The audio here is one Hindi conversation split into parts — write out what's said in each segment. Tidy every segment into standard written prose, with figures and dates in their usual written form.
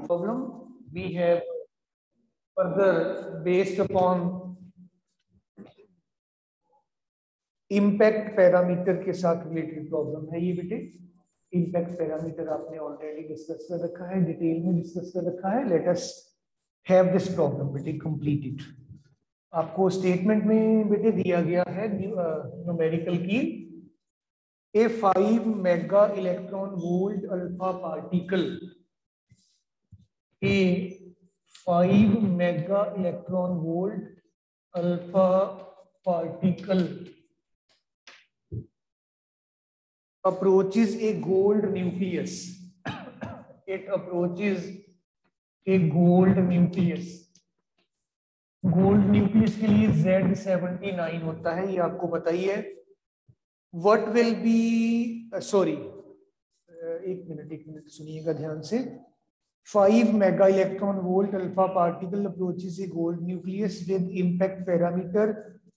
problem we have further based upon impact parameter के साथ रिलेटेड प्रॉब्लम है ये बेटे। इम्पैक्ट पैरामीटर आपने ऑलरेडी डिस्कस कर रखा है, डिटेल में डिस्कस कर रखा है। Let us have this problem बेटे कंप्लीटेड। आपको स्टेटमेंट में बेटे दिया गया है न्यूमेरिकल की ए 5 mega electron volt alpha particle, A 5 mega electron volt alpha particle approaches a gold nucleus. It approaches a gold nucleus. Gold nucleus के लिए Z79 होता है, ये आपको पता ही है। What will be sorry, एक मिनट सुनिएगा ध्यान से। 5 mega electron volt alpha particle approaches a gold nucleus with impact parameter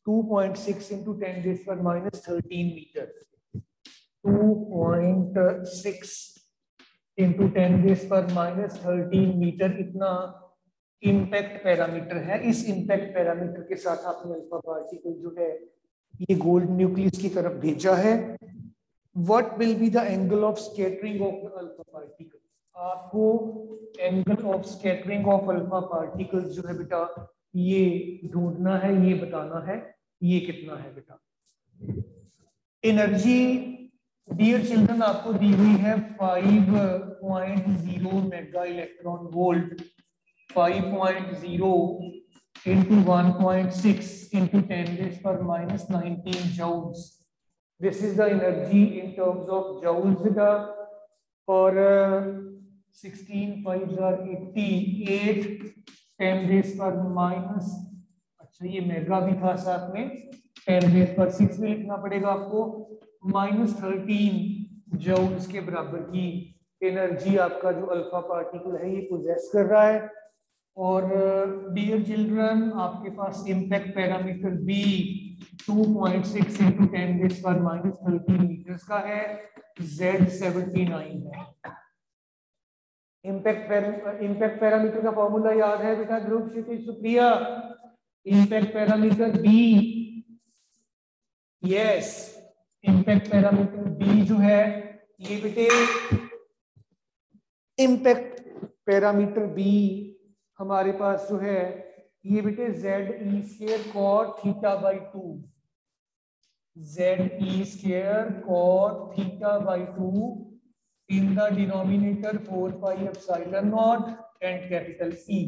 2.6 into 10⁻13 metre. 2.6 into 10⁻13 metre इतना इम्पैक्ट पैरामीटर है। इस इम्पैक्ट पैरामीटर के साथ आपने अल्फा पार्टिकल जो है ये गोल्ड न्यूक्लियस की तरफ भेजा है। What will be the angle of scattering of alpha particle? आपको angle of scattering of alpha particle जो है बेटा ये ढूंढना है, ये बताना है ये कितना है बेटा। एनर्जी डियर चिल्ड्रन आपको दी हुई है 5.0 mega electron volt, 5.0 into 1.6 into 10⁻19 joules. This is the energy in terms of joules beta for 16 5s are 88 10⁻⁻, अच्छा ये मेगा भी था साथ में, 10⁻6 में लिखना पड़ेगा आपको। -13 जूल्स के बराबर की एनर्जी आपका जो अल्फा पार्टिकल है ये पोजेस कर रहा है। और डियर चिल्ड्रन आपके पास impact parameter b 2.6 into 10⁻13 metres का है, Z79 है। इम्पैक्ट पैरामीटर का फॉर्मूला याद है बेटा Dhruv Kshitij Supriya? Impact parameter b, yes impact parameter b जो है ये बेटे इम्पैक्ट पैरामीटर बी हमारे पास जो है ये बेटे ZE² cot θ/2, ZE² cot θ/2 in the denominator 4πε0 and capital E।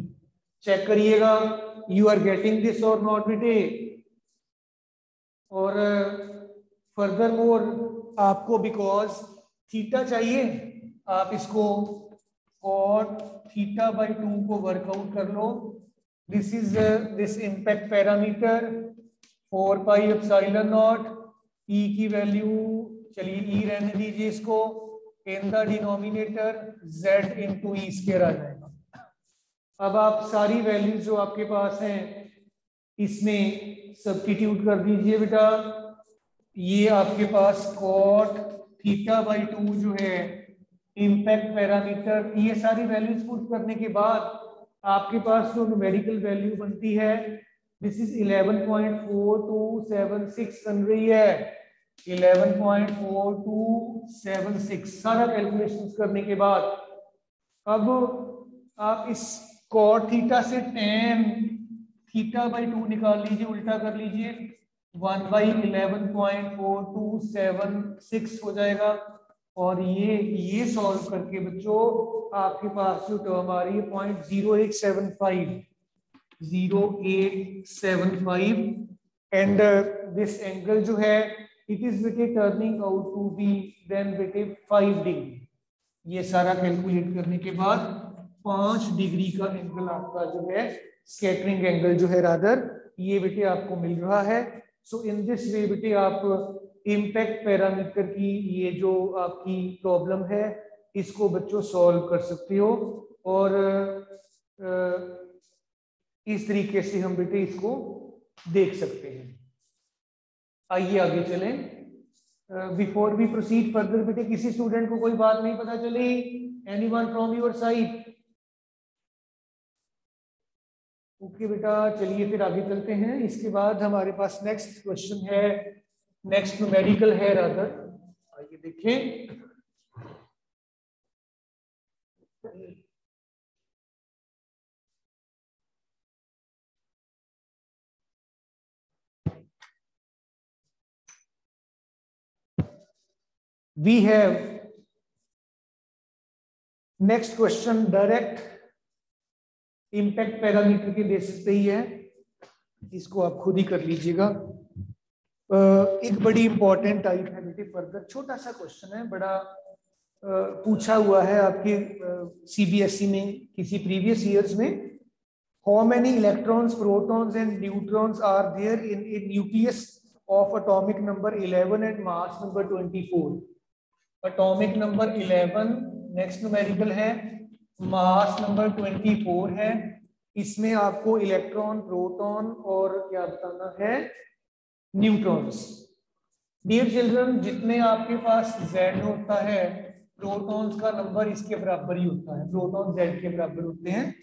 Check करिएगा यू आर गेटिंग दिस और नॉट बेटे। और फर्दर मोर आपको बिकॉज थीटा चाहिए, आप इसको cot θ/2 को वर्कआउट कर लो। This is this impact parameter 4πε0, E की वैल्यू चलिए E रहने दीजिए इसको, in the denominator Z into E² आ जाएगा। अब आप सारी वैल्यूज जो आपके पास हैं इसमें सब्स्टिट्यूट कर दीजिए बेटा। ये आपके पास cot θ/2 जो है इम्पैक्ट पैरामीटर, ये सारी वैल्यूज पुट करने के बाद आपके पास जो न्यूमेरिकल वैल्यू बनती है दिस इज 11.4276 बन रही है। 11.4276 सारा कैलकुलेशंस करने के बाद अब आप इस cot थीटा से tan θ/2 निकाल लीजिए, उल्टा कर लीजिए, 1/11.4276 हो जाएगा। और ये सॉल्व करके बच्चों आपके पास जो टर्म आ रही है 0.0875 एंड दिस एंगल जो है इट इज बेटे turning out to be then बेटे 5 डिग्री। ये सारा कैलकुलेट करने के बाद 5 डिग्री का एंगल आपका जो है स्कैटरिंग एंगल जो है रादर ये बेटे आपको मिल रहा है। सो इन दिस वे बेटे आप इम्पैक्ट पैरामीटर की ये जो आपकी प्रॉब्लम है इसको बच्चों सॉल्व कर सकते हो। और इस तरीके से हम बेटे इसको देख सकते हैं। आइए आगे चलें। बिफोर वी प्रोसीड फर्दर बेटे किसी स्टूडेंट को कोई बात नहीं पता चली? Anyone from your side? Okay बेटा, चलिए फिर आगे चलते हैं। इसके बाद हमारे पास नेक्स्ट क्वेश्चन है, नेक्स्ट न्यूमेरिकल है रादर। आइए देखें। We have next question direct impact parameter के बेसिस पे ही है, इसको आप खुद ही कर लीजिएगा। एक बड़ी इंपॉर्टेंट टाइप है बेटे फर्दर, छोटा सा क्वेश्चन है, बड़ा पूछा हुआ है आपके सीबीएसई में किसी प्रीवियस ईयर्स में। How many electrons, protons and neutrons are there in a nucleus of atomic number 11 and mass number 24। Atomic number 11 next numerical है, मास नंबर 24 है। इसमें आपको इलेक्ट्रॉन, प्रोटॉन और क्या बताना है, न्यूट्रॉन्स। डियर चिल्ड्रन, जितने आपके पास Z होता है, प्रोटॉन्स का नंबर इसके बराबर ही होता है, प्रोटॉन Z के बराबर होते हैं।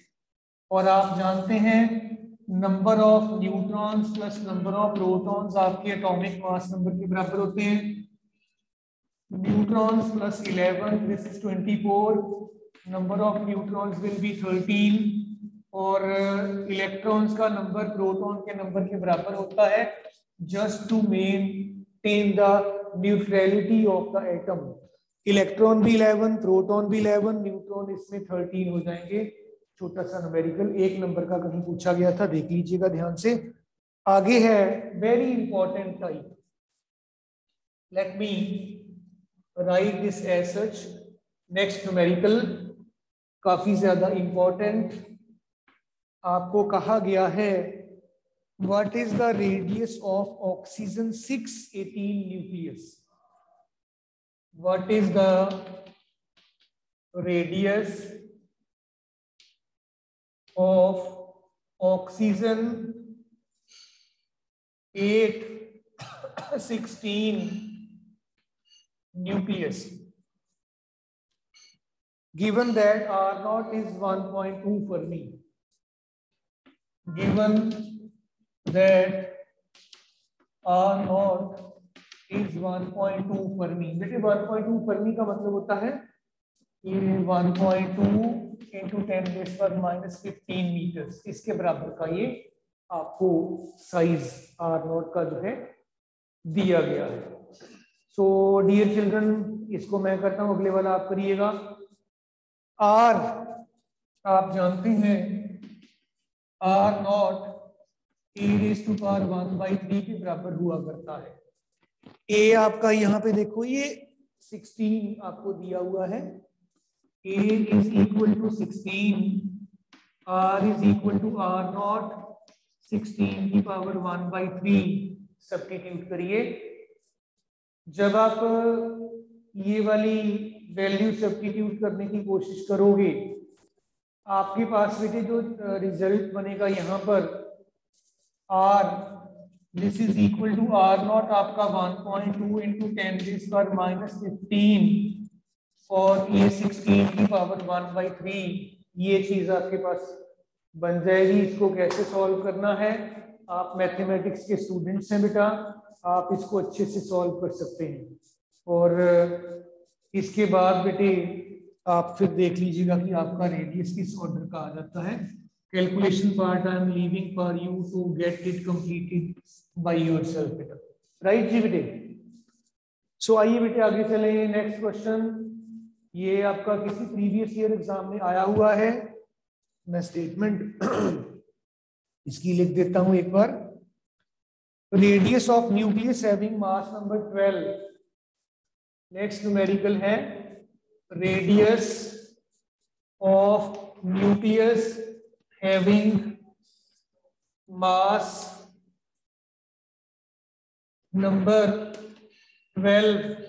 और आप जानते हैं number of neutrons plus number of protons आपके एटॉमिक मास नंबर के बराबर होते हैं। Neutrons plus 11, this is 24, number of neutrons will be 13, और इलेक्ट्रॉन्स का नंबर प्रोटॉन के नंबर के बराबर होता है, just to maintain the neutrality of the atom. Electron भी 11, प्रोटॉन भी 11, न्यूट्रॉन इसमें 13 हो जाएंगे। छोटा सा न्यूमेरिकल, एक नंबर का कहीं पूछा गया था, देख लीजिएगा ध्यान से। आगे है very important type, let me write this as such. Next numerical काफी ज्यादा इंपॉर्टेंट, आपको कहा गया है what is the radius of oxygen 618 nucleus. What is the radius of oxygen 816 nucleus, given that R naught is 1.2 Fermi, given that R naught is 1.2 Fermi। बेटे 1.2 Fermi का मतलब होता है ये 1.2 into 10⁻⁻15 मीटर्स, इसके बराबर का ये आपको साइज R नॉट का जो है दिया गया है। सो डियर चिल्ड्रन, इसको मैं करता हूं, अगले वाला आप करिएगा। R आप जानते हैं R नॉट e⁻⁴ के बराबर हुआ करता है। A आपका यहाँ पे देखो ये 16 आपको दिया हुआ है, A is equal to 16, R is equal to R naught 16 की पावर 1/3 सब्स्टिट्यूट करिए। जब आप ये वाली वैल्यू सब्स्टिट्यूट करने की कोशिश करोगे, आपके पास बेटे जो रिजल्ट बनेगा यहाँ पर R, this is equal to R nought आपका 1.2 into 10⁻⁻15 और ये 16 की पावर 1/3, ये चीज आपके पास बन जाएगी। इसको कैसे सॉल्व करना है, आप मैथमेटिक्स के स्टूडेंट्स हैं बेटा, आप इसको अच्छे से सॉल्व कर सकते हैं। और इसके बाद बेटे आप फिर देख लीजिएगा कि आपका रेडियस किस ऑर्डर का आ जाता है। Calculation part I am leaving for you to get it completed by yourself बेटा, राइट जी बेटे। सो आइए बेटे आगे चले। नेक्स्ट क्वेश्चन, ये आपका किसी प्रीवियस ईयर एग्जाम में आया हुआ है, मैं स्टेटमेंट इसकी लिख देता हूं एक बार। Radius of nucleus having mass number 12, next numerical है radius of nucleus having mass number 12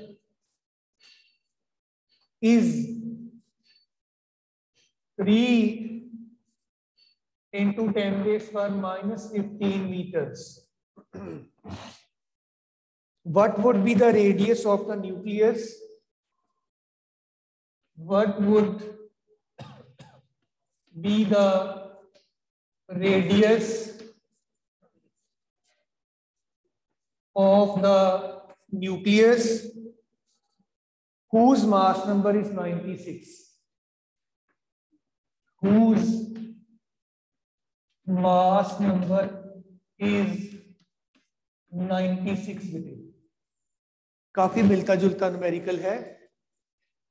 is 3 into 10⁻⁻15 meters. What would be the radius of the nucleus? What would be the radius of the nucleus whose mass number is 96, whose mass number is 96 बेटे। काफी मिलता जुलता न्यूमेरिकल है।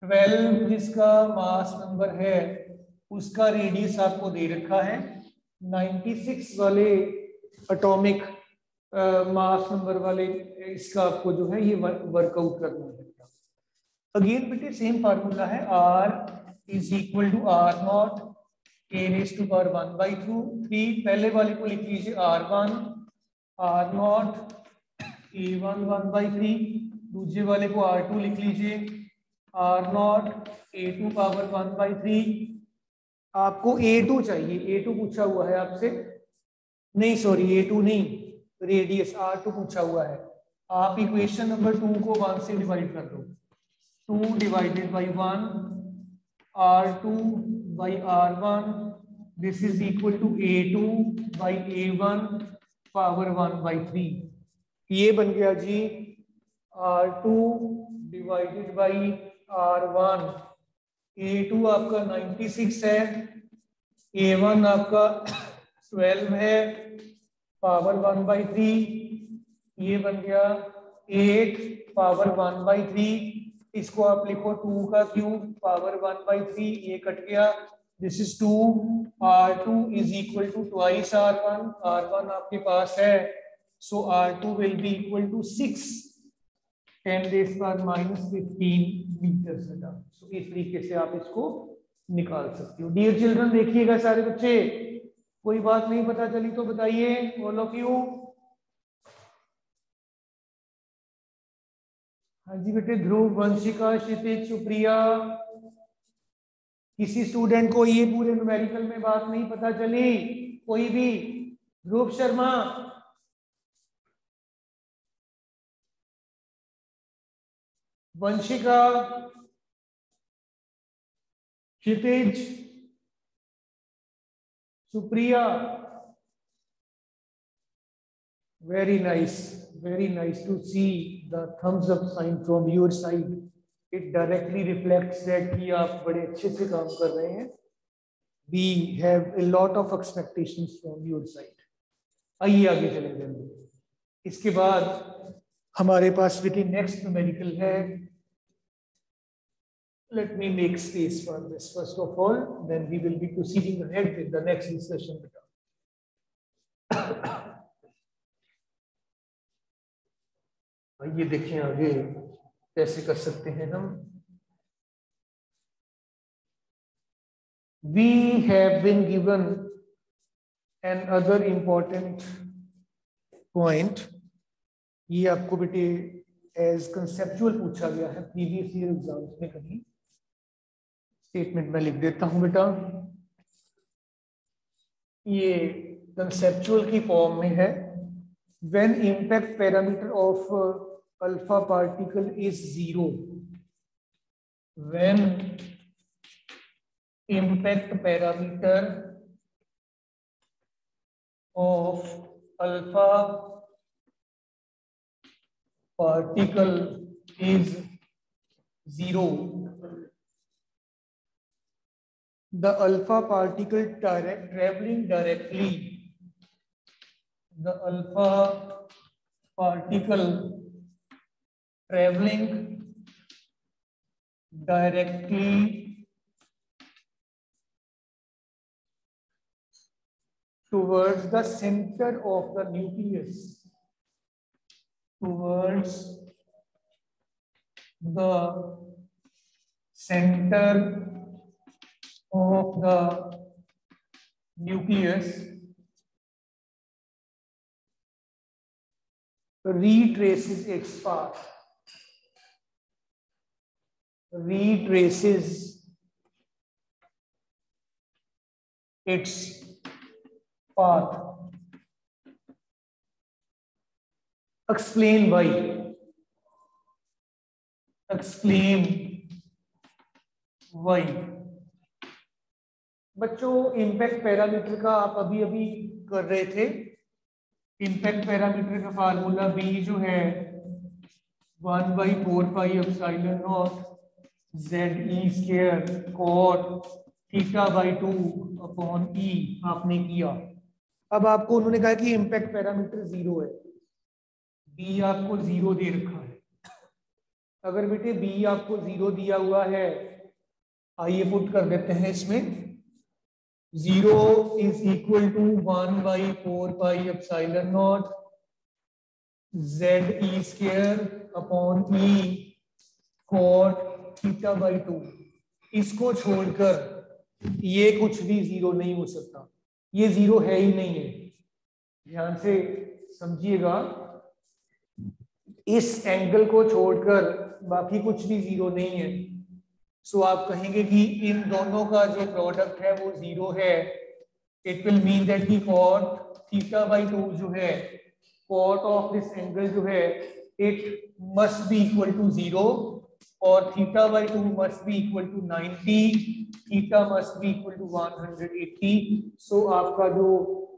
12 जिसका मास नंबर है उसका रेडियस आपको दे रखा है, 96 वाले एटॉमिक मास नंबर वाले इसका आपको जो है ये वर्कआउट करना है। अगेन बेटे सेम फार्मूला है, R is equal to R nought a raise to power 1/3। पहले वाले को लिख लीजिए R1 R नॉट A1 1/3, दूसरे वाले को R2 लिख लीजिए R नॉट A2 पावर 1/3। आपको A2 चाहिए, A2 पूछा हुआ है आपसे, नहीं सॉरी A2 नहीं, रेडियस R2 पूछा हुआ है। आप इक्वेशन नंबर 2 को 1 से डिवाइड कर दो, 2 divided by 1 R2 by R1, this is equal to A2 by A1 power 1/3। ये बन गया जी R2 divided by R1। A2 आपका 96 है, A1 आपका 12 है, पावर 1/3, ये बन गया 8 पावर 1/3। इसको आप लिखो 2 का क्यूब पावर 1/3, ये कट गया, this is 2। R2 is equal to twice R1, R1 आपके पास है, so R2 will be equal to 6 10⁻⁻15 metre. So इस तरीके से आप इसको निकाल सकते हो। डियर चिल्ड्रन देखिएगा सारे बच्चे, कोई बात नहीं पता चली तो बताइए, ऑल ऑफ यू। हाँ जी बेटे, ध्रुव, वंशिका, क्षितिज, सुप्रिया, किसी स्टूडेंट को ये पूरे न्यूमेरिकल में बात नहीं पता चली? कोई भी? ध्रुव शर्मा, वंशिका, क्षितिज, Supriya, very nice to see the thumbs up sign from your side. It directly reflects that कि आप बड़े अच्छे से काम कर रहे हैं। We have a lot of expectations from your side. आइए आगे चले जाएंगे। इसके बाद हमारे पास बेटी नेक्स्ट न्यूमेरिकल है। Let me make space for this first of all, then we will be proceeding ahead with the next discussion. ये देखें आगे कैसे कर सकते हैं हम। We have been given another important point। ये आपको बेटे एज कंसेप्चुअल पूछा गया है प्रीवियस ईयर एग्जाम्स में, कहीं स्टेटमेंट में लिख देता हूं बेटा। ये कंसेप्चुअल की फॉर्म में है। When impact parameter of alpha particle is 0, when impact parameter of alpha particle is 0, the alpha particle traveling directly, the alpha particle traveling directly towards the center of the nucleus, towards the center of the nucleus, retraces its path, retraces its path. Explain why. Explain why. बच्चों इम्पैक्ट पैरामीटर का आप अभी अभी कर रहे थे। इम्पैक्ट पैरामीटर का फार्मूला बी जो है 1/4πε0 ZE² cot θ/2 अपॉन E आपने किया। अब आपको उन्होंने कहा कि इम्पैक्ट पैरामीटर 0 है, बी आपको 0 दे रखा है। अगर बेटे बी आपको 0 दिया हुआ है, आइए पुट कर देते हैं इसमें। 0 is equal to 1/4πε0 ZE² upon E cot θ/2। इसको छोड़कर ये कुछ भी 0 नहीं हो सकता, ये 0 है ही नहीं है। ध्यान से समझिएगा, इस एंगल को छोड़कर बाकी कुछ भी 0 नहीं है। सो आप कहेंगे कि इन दोनों का जो प्रोडक्ट है वो 0 है। इट विल मीन दैट की cot θ/2 जो है, cot ऑफ दिस एंगल जो है, it must be equal to 0 और θ/2 must be equal to 90, theta must be equal to 180। So आपका जो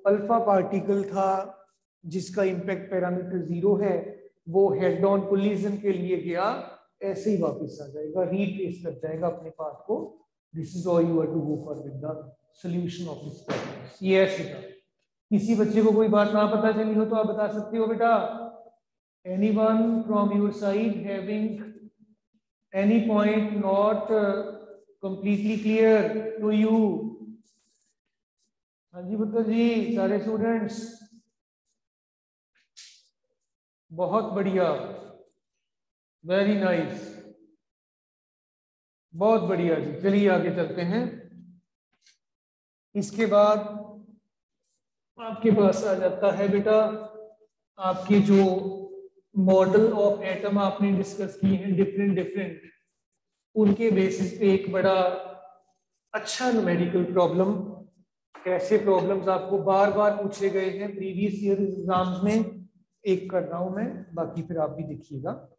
अल्फा पार्टिकल था जिसका इम्पैक्ट पैरामीटर 0 है, वो हेड ऑन कोलिजन के लिए गया, ऐसे ही वापस आ जाएगा, रीट्रेस कर जाएगा अपने पाथ को। This is all you have to go for with the solution of this problem. ये ऐसे था। किसी बच्चे को कोई बात ना पता चली हो तो आप बता सकते हो बेटा। Anyone from your side having any point not completely clear to you? हाँ जी पुत्र जी, सारे स्टूडेंट्स, बहुत बढ़िया, वेरी नाइस, बहुत बढ़िया जी। चलिए आगे चलते हैं। इसके बाद आपके पास आ जाता है बेटा आपके जो मॉडल ऑफ एटम आपने डिस्कस किए हैं डिफरेंट, उनके बेसिस पे एक बड़ा अच्छा न्यूमेरिकल प्रॉब्लम। ऐसे प्रॉब्लम्स आपको बार बार पूछे गए हैं प्रीवियस ईयर एग्जाम्स में। एक कर रहा हूं मैं, बाकी फिर आप भी देखिएगा।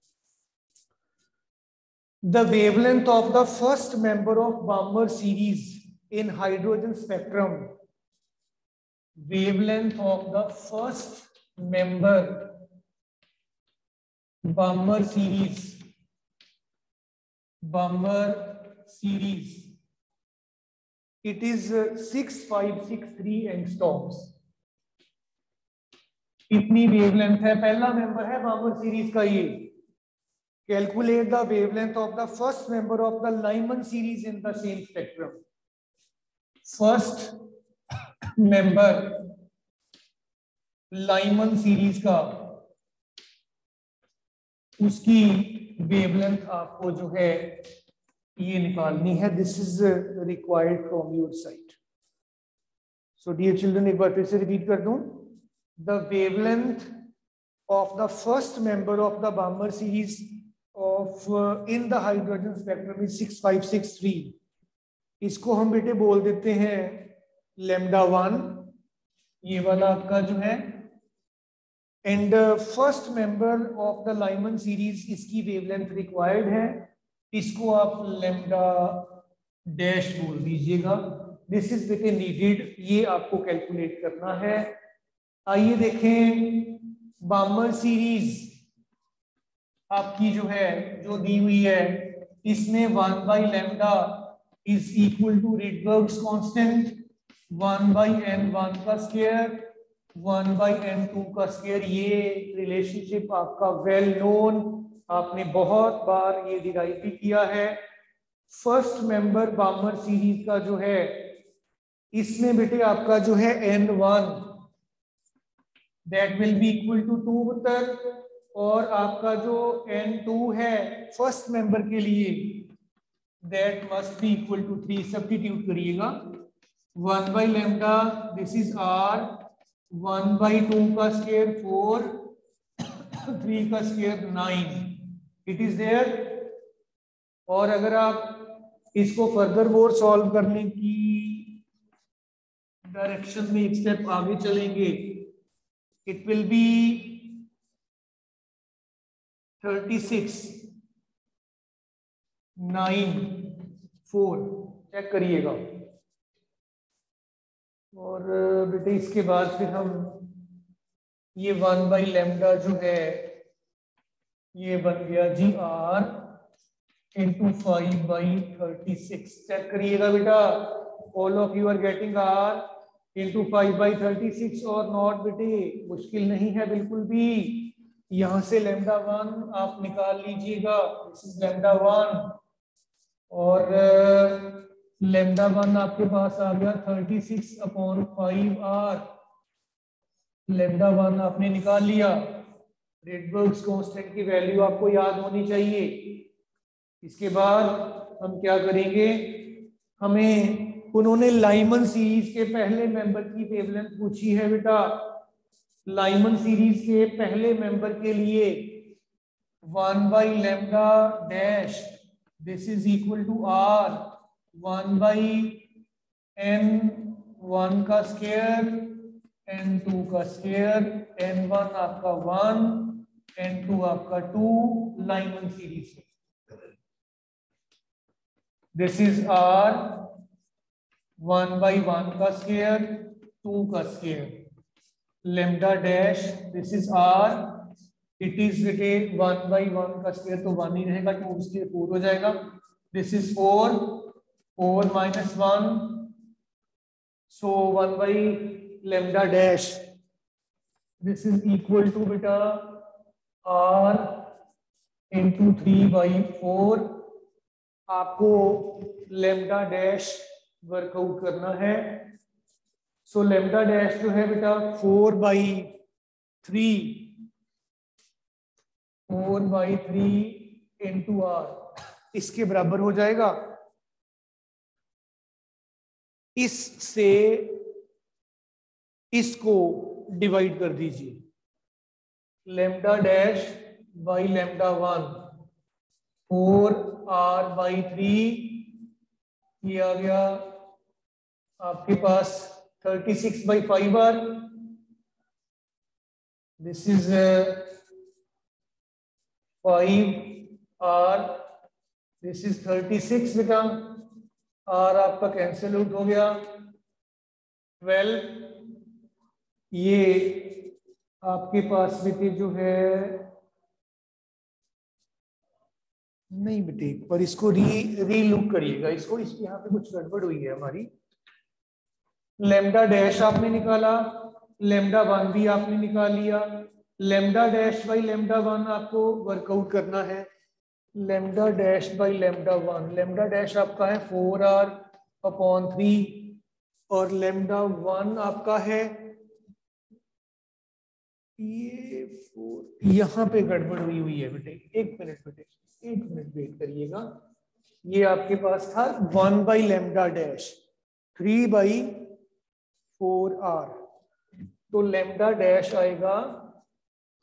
The wavelength of the first member of Balmer series in hydrogen spectrum. Wavelength of the first member Balmer series. It is 6563 angstroms. इतनी वेवलेंथ है, पहला मेंबर है बामर सीरीज का ये। Calculate the wavelength of the first member of the Lyman series in the same spectrum. First member Lyman series का, उसकी वेवलेंथ आपको जो है ये निकालनी है। This is required from your side. So dear children, एक बार फिर से रिपीट कर दूं। The wavelength of the first member of the Balmer series of in the hydrogen spectrum is 6563। इसको हम बेटे बोल देते हैं λ1, ये वाला आपका जो है। And first member of the Lyman series, इसकी वेवलेंथ रिक्वायर्ड है, इसको आप लैम्डा डैश बोल दीजिएगा। दिस इज बेटे नीडेड, ये आपको कैलकुलेट करना है। आइए देखें, बामर सीरीज आपकी जो है, जो दी हुई है, इसमें 1/λ is equal to Rydberg's constant 1/n1 का स्क्वायर 1/n2 का स्क्वायर। ये रिलेशनशिप आपका वेल नोन, आपने बहुत बार ये डिराइव भी किया है। फर्स्ट मेंबर बामर सीरीज का जो है, इसमें बेटे आपका जो है n1 that will be equal to 2 पुत्र, और आपका जो n2 है फर्स्ट मेंबर के लिए, that must be equal to 3। Substitute करिएगा 1/λ, दिस इज r, 1/2 का स्क्वायर 4, 3 का स्क्वायर 9, इट इज देयर। और अगर आप इसको फर्दर मोर सॉल्व करने की डायरेक्शन में एक स्टेप आगे चलेंगे, इट विल बी 36 9 4। चेक करिएगा, और बेटे इसके बाद फिर हम ये 1/λ जो है ये बन गया जी r × 5/36। चेक करिएगा बेटा, all of you are getting r × 5/36 और नॉट बेटे? मुश्किल नहीं है बिल्कुल भी। यहां से λ1 आप निकाल लीजिएगा, दिस इज λ1 और λ1 आपके पास आ गया 36/5r। λ1 आपने निकाल लिया। रेडबर्ग्स कांस्टेंट की वैल्यू आपको याद होनी चाहिए। इसके बाद हम क्या करेंगे, हमें उन्होंने लाइमन सीरीज के पहले मेंबर की वेवलेंथ पूछी है बेटा। लाइमन सीरीज के पहले मेंबर के लिए 1/λ this is equal to r 1/n1 का स्क्वायर n2 का स्क्वायर, n1 आपका 1 n2 आपका 2 Lyman series. This is r 1/1 का स्क्वायर 2 का square lambda dash, this is r, it is written 1/1 का स्क्वायर तो 1 ही रहेगा, 2 इसलिए 4 हो जाएगा। This is 4 -1 so 1/λ dash, this is equal to बेटा r × 3/4। आपको लैम्डा डैश वर्कआउट करना है। सो लैम्डा डैश जो है बेटा 4/3 × r इसके बराबर हो जाएगा। इससे इसको डिवाइड कर दीजिए, लैम्डा डैश बाई λ1 4r/3, ये आ गया आपके पास 36/5r। This is 5r, this is 36 बेटा, r आपका कैंसिल आउट हो गया 12। ये आपके पास बेटे जो है नहीं बेटे, पर इसको री लुक करिएगा, इसको यहाँ पे कुछ गड़बड़ हुई है हमारी। लैम्डा डैश आपने निकाला, λ1 भी आपने निकाल लिया, लैम्डा डैश बाई λ1 आपको वर्कआउट करना है। Lambda dash by λ1, lambda dash आपका है 4r/3 और λ1 आपका है ये 4। यहाँ पे गड़बड़ हुई है बेटे, एक मिनट बेटे, एक मिनट वेट करिएगा। ये आपके पास था 1/λ डैश 3/4r, तो लैम्डा डैश आएगा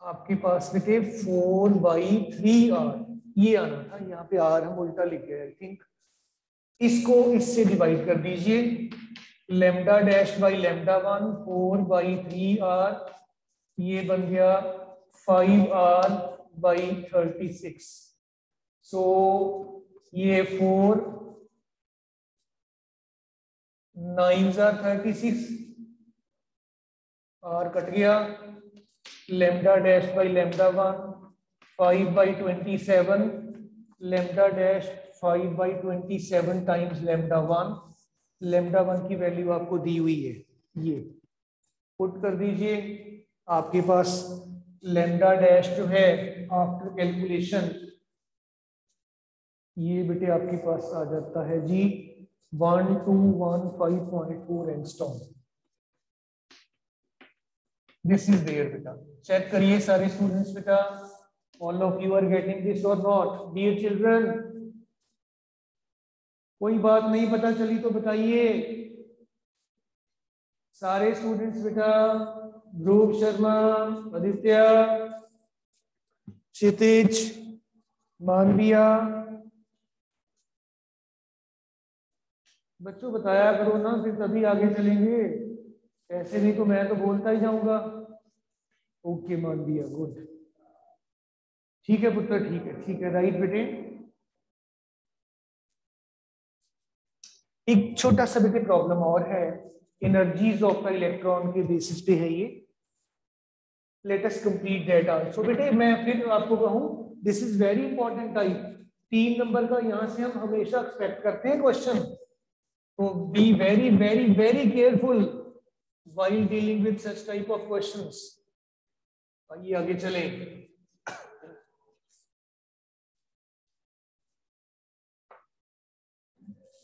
आपके पास बेटे 4/3r, ये आना था, यहाँ पे r हम उल्टा लिख गए आई थिंक। इसको इससे डिवाइड कर दीजिए, लैम्डा डैश बाई λ1 4/3r, ये बन गया 5r/36। सो ये 4 9s are 36, r कट गया, lambda dash by λ1 5/27, lambda dash 5/27 times λ1, λ1 की वैल्यू आपको दी हुई है, ये पुट कर दीजिए। आपके पास लैम्डा डैश जो है आफ्टर कैलकुलेशन ये बेटे आपके पास आ जाता है जी 1215.4 एंगस्ट्रॉम। दिस इज देयर बेटा, चेक करिए सारे स्टूडेंट्स बेटा, all of you are getting this और नॉट डियर चिल्ड्रन? कोई बात नहीं पता चली तो बताइए सारे स्टूडेंट्स बेटा। ध्रुव शर्मा, आदित्य, क्षितिज, मानविया, बच्चों बताया करो ना, फिर तभी आगे चलेंगे, ऐसे नहीं तो मैं तो बोलता ही जाऊंगा। ओके मानविया, गुड, ठीक है पुत्र, ठीक है राइट बेटे। एक छोटा सा बेटे प्रॉब्लम और है, एनर्जीज ऑफ द इलेक्ट्रॉन के बेसिस पे है ये। Let us complete that also. बेटे मैं फिर आपको कहूं, this is very important type, 3 number का यहां से हम हमेशा एक्सपेक्ट करते हैं क्वेश्चन, तो be very very very careful while dealing with such type of questions. आइए आगे चलें।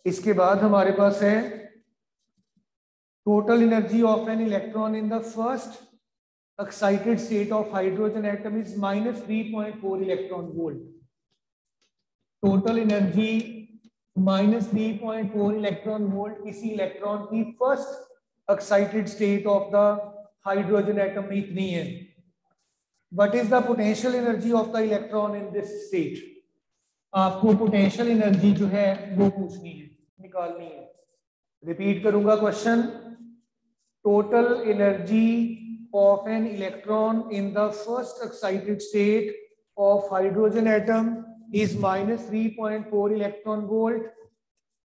इसके बाद हमारे पास है total energy of an electron in the first excited state of hydrogen atom is -3.4 electron volt. Total energy -3.4 electron volt किसी इलेक्ट्रॉन की first excited state of the hydrogen atom में इतनी है। What is the potential energy of the electron in this state? आपको पोटेंशियल एनर्जी जो है वो पूछनी है, निकालनी है। रिपीट करूंगा question, total energy of an electron in the first excited state of hydrogen atom is -3.4 electron volt.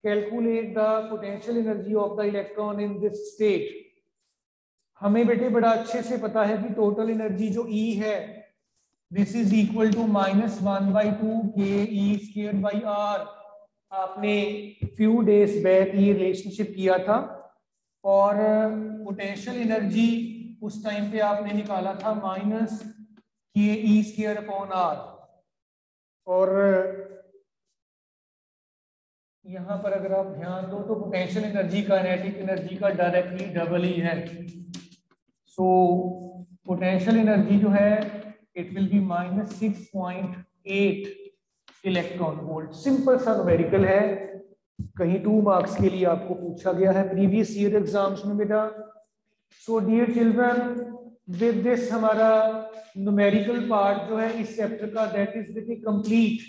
Calculate the potential energy of the electron in this state. हमें बेटे बड़ा अच्छे से पता है कि टोटल एनर्जी जो E है, this is equal to -1/2 KE²/R। आपने few days back ये रिलेशनशिप किया था, और पोटेंशियल एनर्जी उस टाइम पे आपने निकाला था -KE²/R। और यहां पर अगर आप ध्यान दो तो पोटेंशियल एनर्जी काइनेटिक एनर्जी का डायरेक्टली डबल ही है। सो पोटेंशियल एनर्जी जो है it will be -6.8 electron volt. Simple सा न्यूमेरिकल है, कहीं 2 मार्क्स के लिए आपको पूछा गया है प्रीवियस ईयर एग्जाम्स में बेटा। So dear children, with this हमारा न्यूमेरिकल पार्ट जो है इस चैप्टर का दैट इज बेटे कंप्लीट।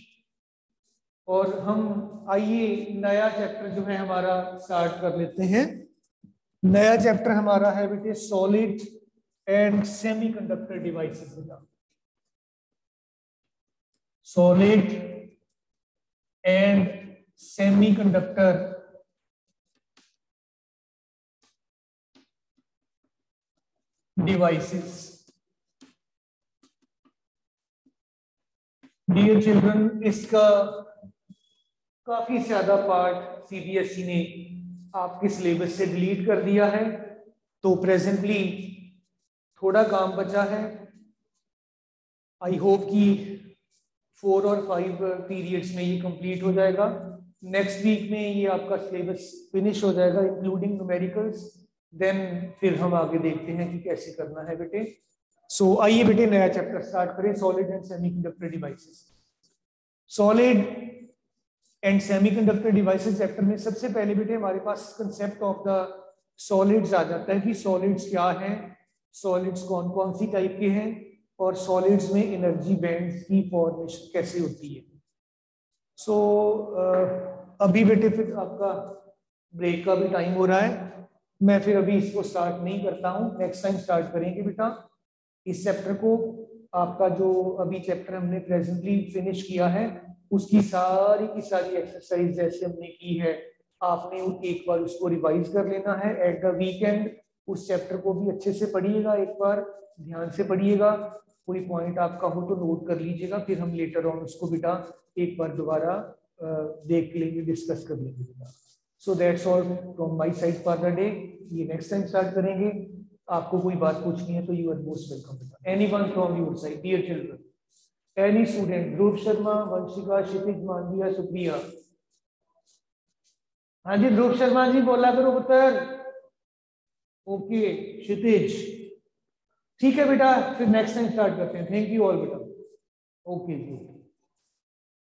और हम आइए नया चैप्टर जो है हमारा स्टार्ट कर लेते हैं। नया चैप्टर हमारा है बेटे सॉलिड एंड सेमीकंडक्टर डिवाइसेस बेटा। Solid and semiconductor devices. Dear children, इसका काफी ज्यादा पार्ट सीबीएसई ने आपके सिलेबस से डिलीट कर दिया है, तो प्रेजेंटली थोड़ा काम बचा है। आई होप कि 4 और 5 पीरियड्स में ये कंप्लीट हो जाएगा। नेक्स्ट वीक में ये आपका सिलेबस फिनिश हो जाएगा इंक्लूडिंग न्यूमेरिकल्स। देन फिर हम आगे देखते हैं कि कैसे करना है बेटे। सो आइए बेटे नया चैप्टर स्टार्ट करें, solid and semiconductor devices. Solid and semiconductor devices chapter में सबसे पहले बेटे हमारे पास कंसेप्ट ऑफ द सॉलिड्स आ जाता है कि सॉलिड्स क्या हैं, सॉलिड्स कौन कौन सी टाइप के हैं, और सॉलिड्स में एनर्जी बैंड्स की फॉर्मेशन कैसे होती है। सो अभी बेटे फिर आपका ब्रेक का भी टाइम हो रहा है, मैं फिर अभी इसको स्टार्ट नहीं करता हूँ, नेक्स्ट टाइम स्टार्ट करेंगे बेटा इस चैप्टर को। आपका जो अभी चैप्टर हमने प्रेजेंटली फिनिश किया है उसकी सारी की सारी एक्सरसाइज जैसे हमने की है, आपने एक बार उसको रिवाइज कर लेना है एट द वीकेंड। उस चैप्टर को भी अच्छे से पढ़िएगा, एक बार ध्यान से पढ़िएगा, कोई पॉइंट आपका हो तो नोट कर लीजिएगा, फिर हम लेटर ऑन उसको बेटा एक बार दोबारा देख लेंगे, डिस्कस कर लेंगे बेटा। So that's all from my side for the day. ये नेक्स्ट टाइम स्टार्ट करेंगे। आपको कोई बात पूछनी है तो यू आर मोस्ट वेलकम बेटा, anyone from your side dear children, any student. Dhruv Sharma, Vanshika, Kshitij, Manviya, Supriya. हाँ जी ध्रुव शर्मा जी बोला करो पुत्र। ओके क्षितिज, ठीक है बेटा, फिर नेक्स्ट टाइम स्टार्ट करते हैं। थैंक यू ऑल बेटा। ओके जी।